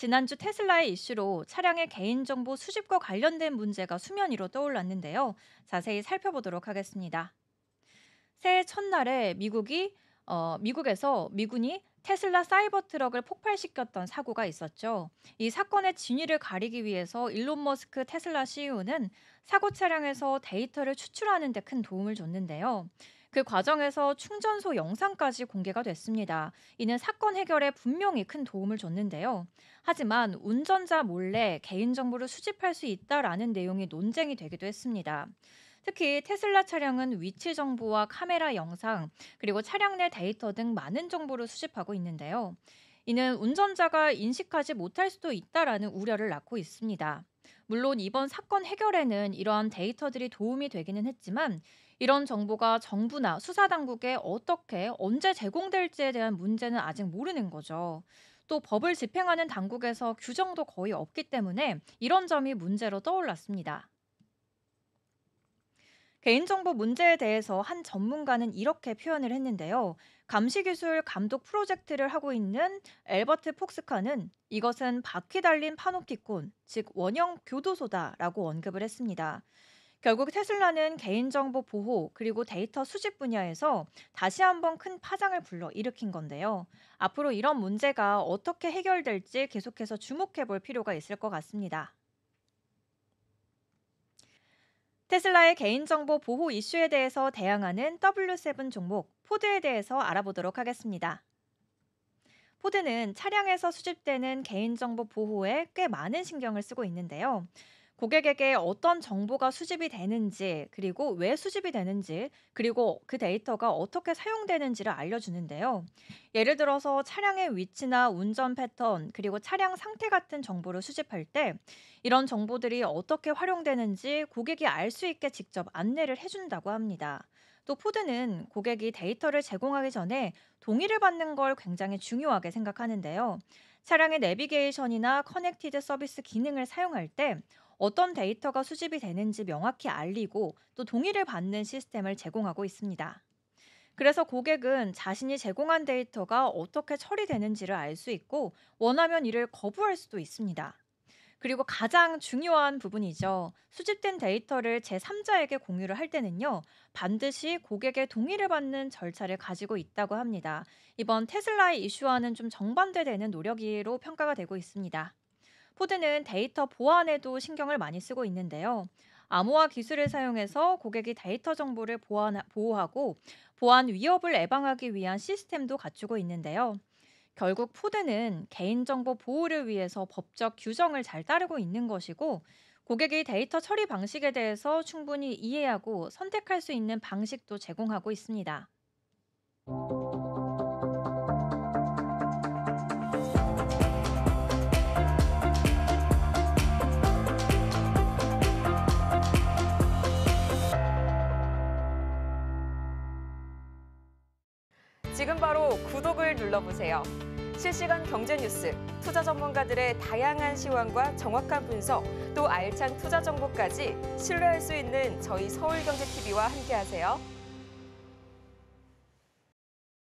지난주 테슬라의 이슈로 차량의 개인정보 수집과 관련된 문제가 수면 위로 떠올랐는데요. 자세히 살펴보도록 하겠습니다. 새해 첫날에 미국에서 미군이 테슬라 사이버 트럭을 폭발시켰던 사고가 있었죠. 이 사건의 진위를 가리기 위해서 일론 머스크 테슬라 CEO는 사고 차량에서 데이터를 추출하는 데 큰 도움을 줬는데요. 그 과정에서 충전소 영상까지 공개가 됐습니다. 이는 사건 해결에 분명히 큰 도움을 줬는데요. 하지만 운전자 몰래 개인정보를 수집할 수 있다라는 내용이 논쟁이 되기도 했습니다. 특히 테슬라 차량은 위치 정보와 카메라 영상, 그리고 차량 내 데이터 등 많은 정보를 수집하고 있는데요. 이는 운전자가 인식하지 못할 수도 있다라는 우려를 낳고 있습니다. 물론 이번 사건 해결에는 이러한 데이터들이 도움이 되기는 했지만 이런 정보가 정부나 수사당국에 어떻게 언제 제공될지에 대한 문제는 아직 모르는 거죠. 또 법을 집행하는 당국에서 규정도 거의 없기 때문에 이런 점이 문제로 떠올랐습니다. 개인정보 문제에 대해서 한 전문가는 이렇게 표현을 했는데요. 감시기술 감독 프로젝트를 하고 있는 엘버트 폭스카는 이것은 바퀴 달린 파놉티콘, 즉 원형 교도소다라고 언급을 했습니다. 결국 테슬라는 개인정보 보호 그리고 데이터 수집 분야에서 다시 한번 큰 파장을 불러일으킨 건데요. 앞으로 이런 문제가 어떻게 해결될지 계속해서 주목해 볼 필요가 있을 것 같습니다. 테슬라의 개인정보 보호 이슈에 대해서 대항하는 W7 종목 포드에 대해서 알아보도록 하겠습니다. 포드는 차량에서 수집되는 개인정보 보호에 꽤 많은 신경을 쓰고 있는데요. 고객에게 어떤 정보가 수집이 되는지, 그리고 왜 수집이 되는지, 그리고 그 데이터가 어떻게 사용되는지를 알려주는데요. 예를 들어서 차량의 위치나 운전 패턴, 그리고 차량 상태 같은 정보를 수집할 때 이런 정보들이 어떻게 활용되는지 고객이 알 수 있게 직접 안내를 해준다고 합니다. 또 포드는 고객이 데이터를 제공하기 전에 동의를 받는 걸 굉장히 중요하게 생각하는데요. 차량의 내비게이션이나 커넥티드 서비스 기능을 사용할 때 어떤 데이터가 수집이 되는지 명확히 알리고 또 동의를 받는 시스템을 제공하고 있습니다. 그래서 고객은 자신이 제공한 데이터가 어떻게 처리되는지를 알 수 있고 원하면 이를 거부할 수도 있습니다. 그리고 가장 중요한 부분이죠. 수집된 데이터를 제3자에게 공유를 할 때는요, 반드시 고객의 동의를 받는 절차를 가지고 있다고 합니다. 이번 테슬라의 이슈와는 좀 정반대되는 노력으로 평가가 되고 있습니다. 포드는 데이터 보안에도 신경을 많이 쓰고 있는데요. 암호화 기술을 사용해서 고객이 데이터 정보를 보호하고 보안 위협을 예방하기 위한 시스템도 갖추고 있는데요. 결국 포드는 개인정보 보호를 위해서 법적 규정을 잘 따르고 있는 것이고 고객이 데이터 처리 방식에 대해서 충분히 이해하고 선택할 수 있는 방식도 제공하고 있습니다. 지금 바로 구독을 눌러보세요. 실시간 경제 뉴스, 투자 전문가들의 다양한 시황과 정확한 분석, 또 알찬 투자 정보까지 신뢰할 수 있는 저희 서울경제TV와 함께하세요.